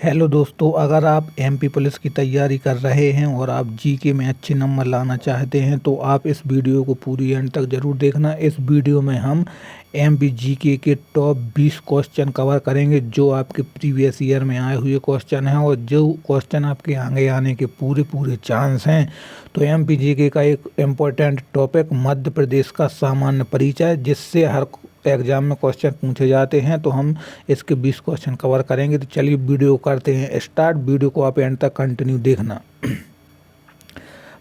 Hello दोस्तों, अगर आप एमपी पुलिस की तैयारी कर रहे हैं और आप जीके में अच्छे नंबर लाना चाहते हैं तो आप इस वीडियो को पूरी एंड तक ज़रूर देखना। इस वीडियो में हम एमपी जीके के टॉप 20 क्वेश्चन कवर करेंगे जो आपके प्रीवियस ईयर में आए हुए क्वेश्चन हैं और जो क्वेश्चन आपके आगे आने के पूरे पूरे चांस हैं। तो एमपी जीके का एक इम्पोर्टेंट टॉपिक मध्य प्रदेश का सामान्य परिचय, जिससे हर एग्जाम में क्वेश्चन पूछे जाते हैं। तो हम इसके 20 क्वेश्चन कवर करेंगे। तो चलिए वीडियो करते हैं स्टार्ट। वीडियो को आप एंड तक कंटिन्यू देखना।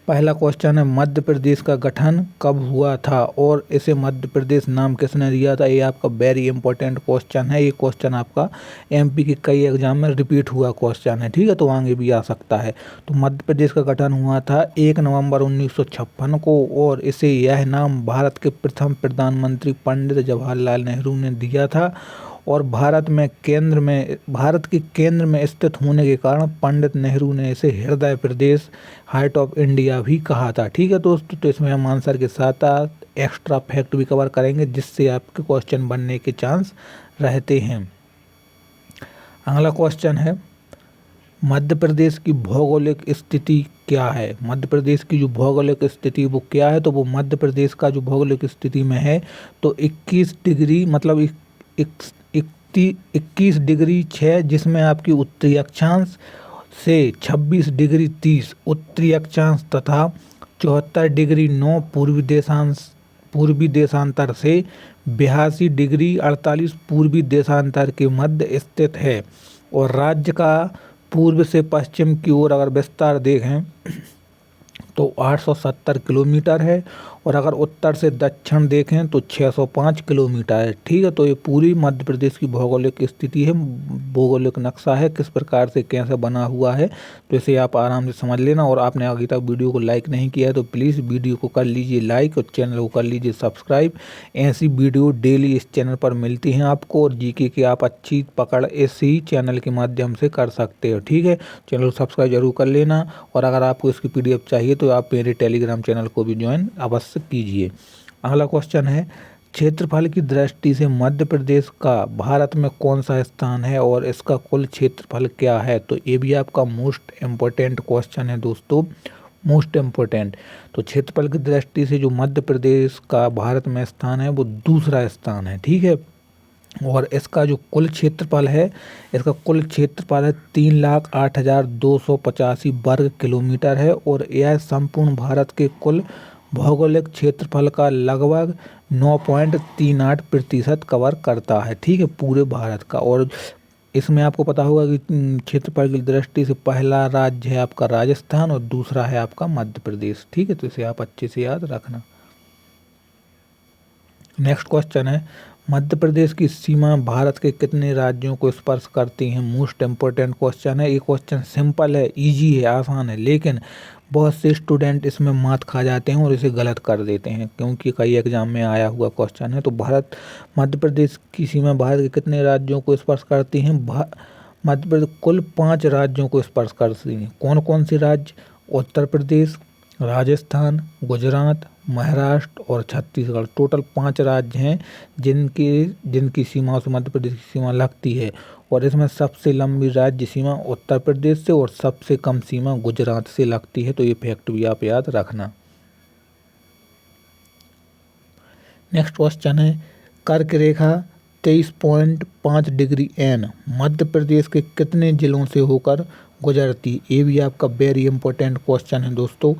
पहला क्वेश्चन है, मध्य प्रदेश का गठन कब हुआ था और इसे मध्य प्रदेश नाम किसने दिया था। ये आपका वेरी इंपॉर्टेंट क्वेश्चन है। ये क्वेश्चन आपका एमपी के कई एग्जाम में रिपीट हुआ क्वेश्चन है, ठीक है, तो आगे भी आ सकता है। तो मध्य प्रदेश का गठन हुआ था 1 नवंबर 1956 को और इसे यह नाम भारत के प्रथम प्रधानमंत्री पंडित जवाहरलाल नेहरू ने दिया था। और भारत के केंद्र में स्थित होने के कारण पंडित नेहरू ने इसे हृदय प्रदेश, हार्ट ऑफ इंडिया भी कहा था। ठीक है दोस्तों, तो इसमें हम आंसर के साथ एक्स्ट्रा फैक्ट भी कवर करेंगे जिससे आपके क्वेश्चन बनने के चांस रहते हैं। अगला क्वेश्चन है, मध्य प्रदेश की भौगोलिक स्थिति क्या है। मध्य प्रदेश की जो भौगोलिक स्थिति वो क्या है, तो वो मध्य प्रदेश का जो भौगोलिक स्थिति में है तो 21 डिग्री मतलब 21 डिग्री 6, जिसमें आपकी उत्तरी अक्षांश से 26 डिग्री 30 उत्तरी अक्षांश तथा 74 डिग्री 9 पूर्वी देशांतर से 82 डिग्री 48 पूर्वी देशांतर के मध्य स्थित है। और राज्य का पूर्व से पश्चिम की ओर अगर विस्तार देखें तो 870 किलोमीटर है और अगर उत्तर से दक्षिण देखें तो 605 किलोमीटर है। ठीक है, तो ये पूरी मध्य प्रदेश की भौगोलिक स्थिति है, भौगोलिक नक्शा है, किस प्रकार से कैसे बना हुआ है, तो इसे आप आराम से समझ लेना। और आपने अभी तक वीडियो को लाइक नहीं किया है तो प्लीज़ वीडियो को कर लीजिए लाइक और चैनल को कर लीजिए सब्सक्राइब। ऐसी वीडियो डेली इस चैनल पर मिलती हैं आपको और जीके की आप अच्छी पकड़ इसी चैनल के माध्यम से कर सकते हो। ठीक है, चैनल को सब्सक्राइब जरूर कर लेना और अगर आपको इसकी PDF चाहिए तो आप मेरे टेलीग्राम चैनल को भी ज्वाइन अवश्य कीजिए। अगला क्वेश्चन है, क्षेत्रफल की दृष्टि से मध्य प्रदेश का भारत में कौन सा स्थान है और इसका कुल क्षेत्रफल क्या है। तो ये भी आपका मोस्ट इम्पोर्टेंट क्वेश्चन है दोस्तों, मोस्ट इम्पोर्टेंट। तो क्षेत्रफल की दृष्टि से जो मध्य प्रदेश का भारत में स्थान है वो दूसरा स्थान है। ठीक है, और इसका जो कुल क्षेत्रफल है, इसका कुल क्षेत्रफल है 3,08,285 वर्ग किलोमीटर है और यह संपूर्ण भारत के कुल भौगोलिक क्षेत्रफल का लगभग 9.38% कवर करता है। ठीक है, पूरे भारत का। और इसमें आपको पता होगा कि क्षेत्रफल की दृष्टि से पहला राज्य है आपका राजस्थान और दूसरा है आपका मध्य प्रदेश। ठीक है, तो इसे आप अच्छे से याद रखना। नेक्स्ट क्वेश्चन है, मध्य प्रदेश की सीमा भारत के कितने राज्यों को स्पर्श करती हैं। मोस्ट इम्पोर्टेंट क्वेश्चन है। ये क्वेश्चन सिंपल है, इजी है, आसान है, लेकिन बहुत से स्टूडेंट इसमें मात खा जाते हैं और इसे गलत कर देते हैं क्योंकि कई एग्जाम में आया हुआ क्वेश्चन है। तो मध्य प्रदेश की सीमा भारत के कितने राज्यों को स्पर्श करती हैं। मध्य प्रदेश कुल 5 राज्यों को स्पर्श करती हैं। कौन कौन से राज्य? उत्तर प्रदेश, राजस्थान, गुजरात, महाराष्ट्र और छत्तीसगढ़। टोटल 5 राज्य हैं जिनकी सीमाओं से मध्य प्रदेश की सीमा लगती है और इसमें सबसे लंबी राज्य सीमा उत्तर प्रदेश से और सबसे कम सीमा गुजरात से लगती है। तो ये फैक्ट भी आप याद रखना। नेक्स्ट क्वेश्चन है, कर्क रेखा 23.5 डिग्री N मध्य प्रदेश के कितने जिलों से होकर गुजरती। ये भी आपका वेरी इंपॉर्टेंट क्वेश्चन है दोस्तों,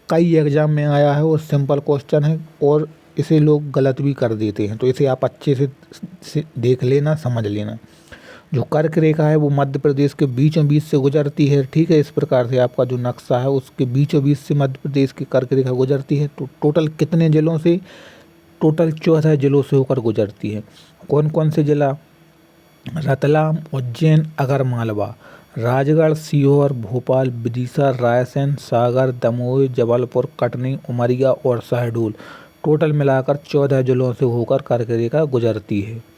कई एग्जाम में आया है और सिंपल क्वेश्चन है और इसे लोग गलत भी कर देते हैं। तो इसे आप अच्छे से देख लेना, समझ लेना। जो कर्क रेखा है वो मध्य प्रदेश के बीचों बीच से गुजरती है। ठीक है, इस प्रकार से आपका जो नक्शा है उसके बीचों बीच से मध्य प्रदेश की कर्क रेखा गुजरती है। तो टोटल कितने जिलों से? टोटल 14 जिलों से होकर गुजरती है। कौन कौन से जिला? रतलाम, उज्जैन, आगरमालवा, राजगढ़, सीहोर, भोपाल, विदिशा, रायसेन, सागर, दमोह, जबलपुर, कटनी, उमरिया और शहडोल। टोटल मिलाकर 14 जिलों से होकर कर्क रेखा गुजरती है।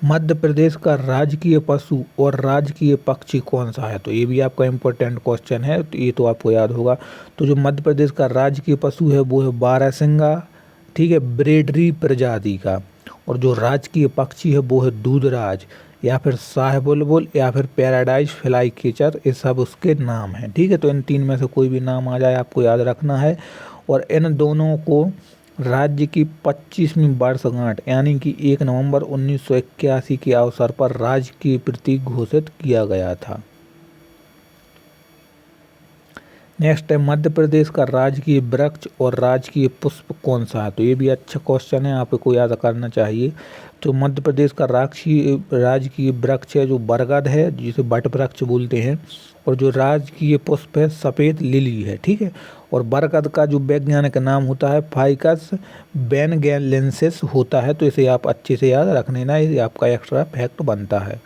मध्य प्रदेश का राजकीय पशु और राजकीय पक्षी कौन सा है। तो ये भी आपका इम्पोर्टेंट क्वेश्चन है, तो ये तो आपको याद होगा। तो जो मध्य प्रदेश का राजकीय पशु है वो है बारहसिंगा, ठीक है, ब्रेडरी प्रजाति का। और जो राजकीय पक्षी है वो है दूधराज। या फिर शाह बुलबुल या फिर पैराडाइज फ्लाई कैचर, ये सब उसके नाम हैं। ठीक है, तो इन 3 में से कोई भी नाम आ जाए आपको याद रखना है। और इन दोनों को राज्य की 25वीं वर्षगांठ यानी कि 1 नवंबर 1981 के अवसर पर राज्य की प्रतीक घोषित किया गया था। नेक्स्ट है मध्य प्रदेश का राजकीय वृक्ष और राजकीय पुष्प कौन सा है? तो ये भी अच्छा क्वेश्चन है, आपको याद करना चाहिए। तो मध्य प्रदेश का राजकीय वृक्ष है जो बरगद है, जिसे बट वृक्ष बोलते हैं। और जो राजकीय पुष्प है सफ़ेद लिली है। ठीक है, और बरगद का जो वैज्ञानिक नाम होता है फाइकस बेनगेलेंसिस होता है। तो इसे आप अच्छे से याद रख लेना, ये आपका एक्स्ट्रा फैक्ट बनता है।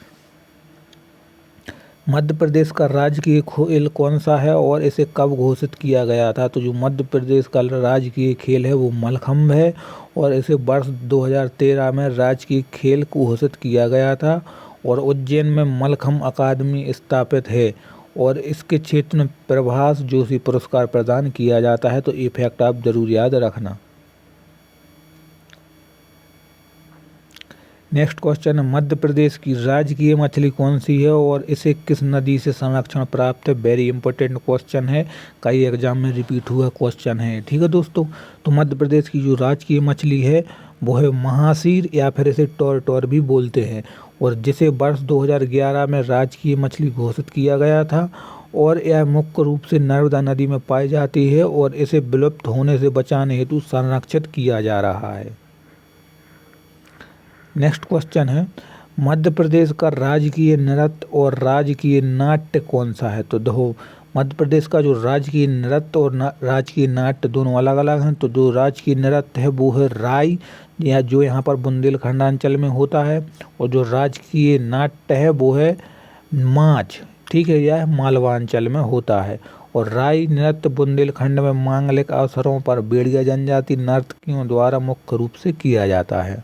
मध्य प्रदेश का राजकीय खेल कौन सा है और इसे कब घोषित किया गया था? तो जो मध्य प्रदेश का राजकीय खेल है वो मलखम्ब है, और इसे वर्ष 2013 में राजकीय खेल घोषित किया गया था। और उज्जैन में मलखम्ब अकादमी स्थापित है, और इसके क्षेत्र में प्रभास जोशी पुरस्कार प्रदान किया जाता है। तो ये फैक्ट आप जरूर याद रखना। नेक्स्ट क्वेश्चन है मध्य प्रदेश की राजकीय मछली कौन सी है और इसे किस नदी से संरक्षण प्राप्त है? वेरी इंपॉर्टेंट क्वेश्चन है, कई एग्जाम में रिपीट हुआ क्वेश्चन है। ठीक है दोस्तों, तो मध्य प्रदेश की जो राजकीय मछली है वो है महासीर, या फिर इसे टोर भी बोलते हैं, और जिसे वर्ष 2011 में राजकीय मछली घोषित किया गया था। और यह मुख्य रूप से नर्मदा नदी में पाई जाती है, और इसे विलुप्त होने से बचाने हेतु संरक्षित किया जा रहा है। नेक्स्ट क्वेश्चन है मध्य प्रदेश का राजकीय नृत्य और राजकीय नाट्य कौन सा है? तो देखो, मध्य प्रदेश का जो राजकीय नृत्य और राजकीय नाट्य दोनों अलग अलग हैं। तो जो राजकीय नृत्य है वो है राई, या जो यहाँ पर बुंदेलखंड अंचल में होता है। और जो राजकीय नाट्य है वो है माच, ठीक है, यह मालवा अंचल में होता है। और राई नृत्य बुंदेलखंड में मांगलिक अवसरों पर भेड़िया जनजाति नर्तकियों द्वारा मुख्य रूप से किया जाता है।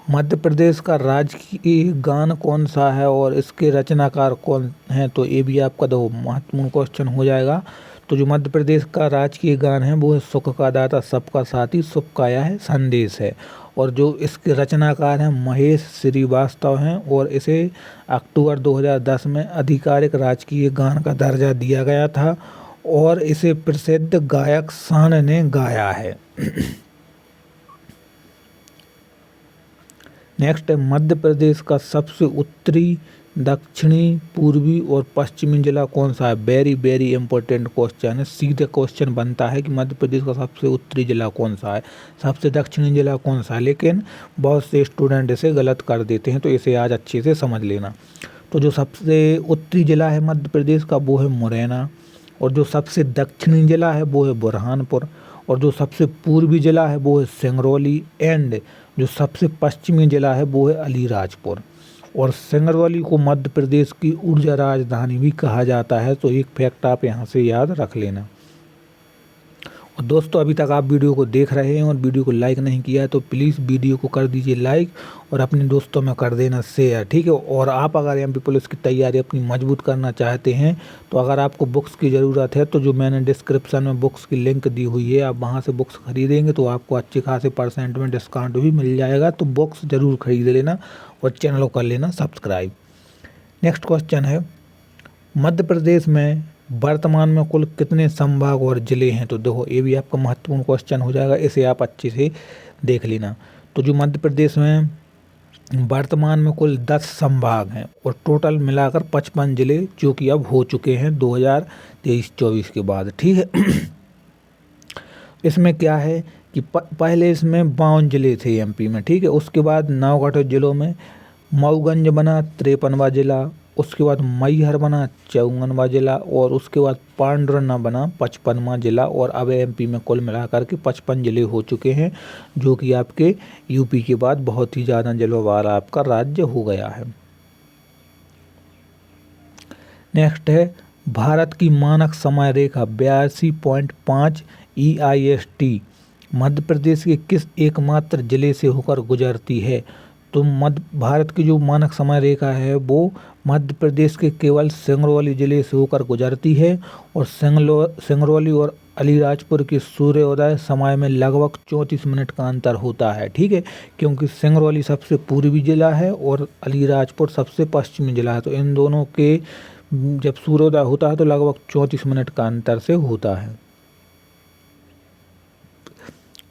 मध्य प्रदेश का राजकीय गान कौन सा है और इसके रचनाकार कौन है? तो ये भी आपका दो महत्वपूर्ण क्वेश्चन हो जाएगा। तो जो मध्य प्रदेश का राजकीय गान है वो है सुख का दाता सबका साथी शुभ का यह संदेश है। और जो इसके रचनाकार हैं महेश श्रीवास्तव हैं, और इसे अक्टूबर 2010 में आधिकारिक राजकीय गान का दर्जा दिया गया था, और इसे प्रसिद्ध गायक शान ने गाया है। नेक्स्ट है मध्य प्रदेश का सबसे उत्तरी, दक्षिणी, पूर्वी और पश्चिमी जिला कौन सा है? वेरी वेरी इंपॉर्टेंट क्वेश्चन है, सीधे क्वेश्चन बनता है कि मध्य प्रदेश का सबसे उत्तरी जिला कौन सा है, सबसे दक्षिणी जिला कौन सा है, लेकिन बहुत से स्टूडेंट इसे गलत कर देते हैं, तो इसे आज अच्छे से समझ लेना। तो जो सबसे उत्तरी जिला है मध्य प्रदेश का वो है मुरैना, और जो सबसे दक्षिणी जिला है वो है बुरहानपुर, और जो सबसे पूर्वी जिला है वो है सिंगरौली, एंड जो सबसे पश्चिमी जिला है वो है अलीराजपुर। और सिंगरौली को मध्य प्रदेश की ऊर्जा राजधानी भी कहा जाता है। तो एक फैक्ट आप यहाँ से याद रख लेना। और दोस्तों, अभी तक आप वीडियो को देख रहे हैं और वीडियो को लाइक नहीं किया है तो प्लीज़ वीडियो को कर दीजिए लाइक, और अपने दोस्तों में कर देना शेयर, ठीक है। और आप अगर एमपी पुलिस की तैयारी अपनी मजबूत करना चाहते हैं, तो अगर आपको बुक्स की ज़रूरत है तो जो मैंने डिस्क्रिप्शन में बुक्स की लिंक दी हुई है, आप वहाँ से बुक्स खरीदेंगे तो आपको अच्छे खासे % में डिस्काउंट भी मिल जाएगा। तो बुक्स ज़रूर खरीद लेना और चैनल को कर लेना सब्सक्राइब। नेक्स्ट क्वेश्चन है मध्य प्रदेश में वर्तमान में कुल कितने संभाग और ज़िले हैं? तो देखो, ये भी आपका महत्वपूर्ण क्वेश्चन हो जाएगा, इसे आप अच्छे से देख लेना। तो जो मध्य प्रदेश में वर्तमान में कुल 10 संभाग हैं, और टोटल मिलाकर 55 ज़िले जो कि अब हो चुके हैं 2023-24 के बाद, ठीक है। इसमें क्या है कि पहले इसमें 52 ज़िले थे एमपी में, ठीक है। उसके बाद 9 गठित जिलों में मऊगंज बना 53वां जिला, उसके बाद मैहर बना 54वां जिला, और उसके बाद पांडुरना बना 55वां जिला। और अब एमपी में कुल मिलाकर के 55 ज़िले हो चुके हैं, जो कि आपके यूपी के बाद बहुत ही ज़्यादा जिलों वाला आपका राज्य हो गया है। नेक्स्ट है भारत की मानक समय रेखा 82.5 EIST मध्य प्रदेश के किस एकमात्र जिले से होकर गुजरती है? तो भारत की जो मानक समय रेखा है वो मध्य प्रदेश के केवल सिंगरौली ज़िले से होकर गुजरती है, और सिंगरौली और अलीराजपुर के सूर्योदय समय में लगभग 34 मिनट का अंतर होता है। ठीक है, क्योंकि सिंगरौली सबसे पूर्वी जिला है और अलीराजपुर सबसे पश्चिमी जिला है, तो इन दोनों के जब सूर्योदय होता है तो लगभग 34 मिनट का अंतर से होता है।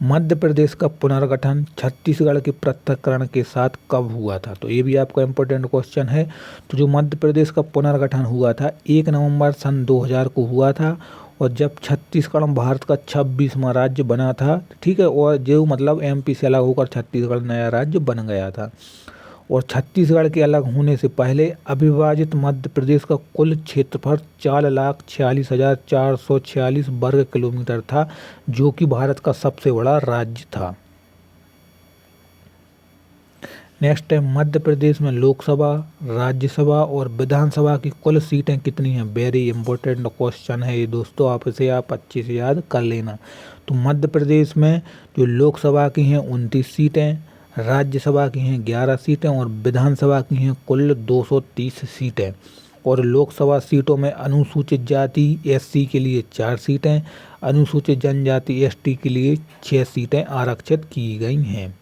मध्य प्रदेश का पुनर्गठन छत्तीसगढ़ के पृथक्करण के साथ कब हुआ था? तो ये भी आपका इम्पोर्टेंट क्वेश्चन है। तो जो मध्य प्रदेश का पुनर्गठन हुआ था 1 नवंबर सन 2000 को हुआ था, और जब छत्तीसगढ़ भारत का 26वां राज्य बना था। ठीक है, और जो मतलब एमपी से अलग होकर छत्तीसगढ़ नया राज्य बन गया था। और छत्तीसगढ़ के अलग होने से पहले अविभाजित मध्य प्रदेश का कुल क्षेत्रफल 4,46,446 वर्ग किलोमीटर था, जो कि भारत का सबसे बड़ा राज्य था। नेक्स्ट है, मध्य प्रदेश में लोकसभा, राज्यसभा और विधानसभा की कुल सीटें कितनी हैं? वेरी इंपॉर्टेंट क्वेश्चन है ये दोस्तों, आप अच्छे से याद कर लेना। तो मध्य प्रदेश में जो लोकसभा की हैं 29 सीटें, राज्यसभा की हैं 11 सीटें और विधानसभा की हैं कुल 230 सीटें। और लोकसभा सीटों में अनुसूचित जाति एससी के लिए 4 सीटें, अनुसूचित जनजाति एसटी के लिए 6 सीटें आरक्षित की गई हैं।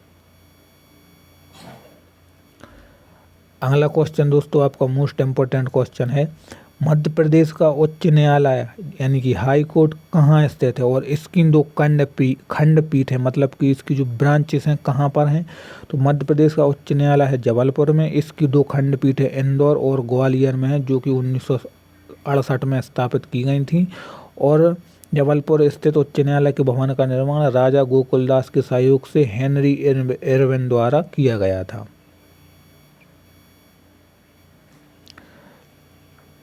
अगला क्वेश्चन दोस्तों आपका मोस्ट इम्पोर्टेंट क्वेश्चन है, मध्य प्रदेश का उच्च न्यायालय यानी कि हाई कोर्ट कहाँ स्थित है? और इसकी 2 खंडपीठ है, मतलब कि इसकी जो ब्रांचेस हैं कहाँ पर हैं? तो मध्य प्रदेश का उच्च न्यायालय है जबलपुर में, इसकी 2 खंडपीठ है इंदौर और ग्वालियर में है, जो कि 1968 में स्थापित की गई थी। और जबलपुर स्थित उच्च न्यायालय के भवन का निर्माण राजा गोकुलदास के सहयोग से हेनरी इरविन द्वारा किया गया था।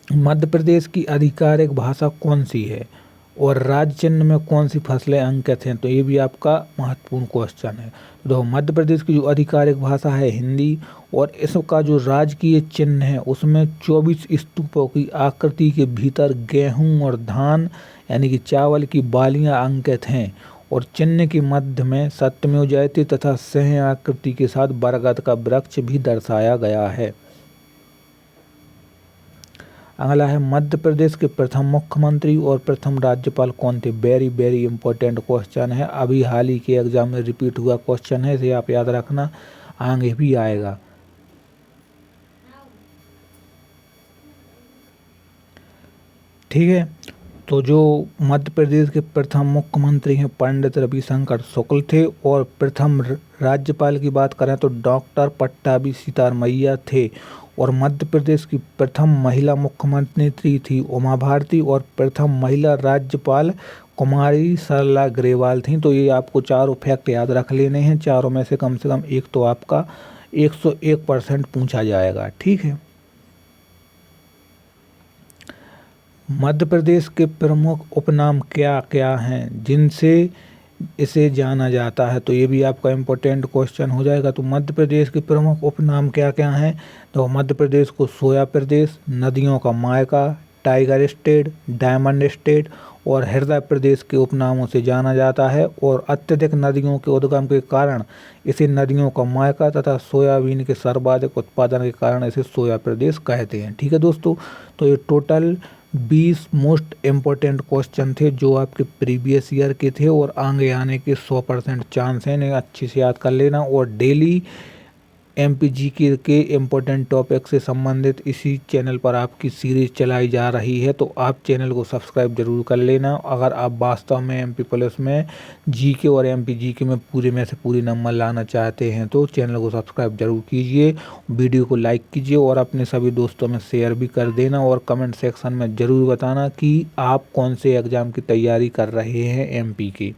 मध्य प्रदेश की आधिकारिक भाषा कौन सी है? और राज्य चिन्ह में कौन सी फसलें अंकित हैं? तो ये भी आपका महत्वपूर्ण क्वेश्चन है। तो मध्य प्रदेश की जो आधिकारिक भाषा है हिंदी, और इसका जो राजकीय चिन्ह है उसमें 24 स्तूपों की आकृति के भीतर गेहूं और धान यानी कि चावल की बालियां अंकित हैं। और चिन्ह के मध्य में सत्यमेव जयते तथा सिंह आकृति के साथ बरगद का वृक्ष भी दर्शाया गया है। अगला है, मध्य प्रदेश के प्रथम मुख्यमंत्री और प्रथम राज्यपाल कौन थे? वेरी इंपॉर्टेंट क्वेश्चन है, अभी हाल ही के एग्जाम में रिपीट हुआ क्वेश्चन है, इसे आप याद रखना, आगे भी आएगा। ठीक है, तो जो मध्य प्रदेश के प्रथम मुख्यमंत्री हैं पंडित रविशंकर शुक्ल थे, और प्रथम राज्यपाल की बात करें तो डॉक्टर पट्टाभी सीतारमैया थे। और मध्य प्रदेश की प्रथम महिला मुख्यमंत्री थी उमा भारती, और प्रथम महिला राज्यपाल कुमारी सरला ग्रेवाल थी। तो ये आपको चारों फैक्ट याद रख लेने हैं, चारों में से कम एक तो आपका 101% पूछा जाएगा। ठीक है, मध्य प्रदेश के प्रमुख उपनाम क्या क्या हैं जिनसे इसे जाना जाता है? तो ये भी आपका इम्पोर्टेंट क्वेश्चन हो जाएगा। तो मध्य प्रदेश के प्रमुख उपनाम क्या क्या हैं? तो मध्य प्रदेश को सोया प्रदेश, नदियों का मायका, टाइगर स्टेट, डायमंड स्टेट और हृदय प्रदेश के उपनामों से जाना जाता है। और अत्यधिक नदियों के उद्गम के कारण इसे नदियों का मायका तथा सोयाबीन के सर्वाधिक उत्पादन के कारण इसे सोया प्रदेश कहते हैं। ठीक है दोस्तों, तो ये टोटल 20 मोस्ट इम्पोर्टेंट क्वेश्चन थे जो आपके प्रीवियस ईयर के थे, और आगे आने के 100% चांस हैं, इन्हें अच्छे से याद कर लेना। और डेली एमपीजीके के इम्पोर्टेंट टॉपिक से संबंधित इसी चैनल पर आपकी सीरीज चलाई जा रही है, तो आप चैनल को सब्सक्राइब जरूर कर लेना। अगर आप वास्तव में एमपी प्लस में जीके और एमपीजीके में पूरे में से पूरे नंबर लाना चाहते हैं तो चैनल को सब्सक्राइब जरूर कीजिए, वीडियो को लाइक कीजिए और अपने सभी दोस्तों में शेयर भी कर देना। और कमेंट सेक्शन में ज़रूर बताना कि आप कौन से एग्ज़ाम की तैयारी कर रहे हैं एमपी की।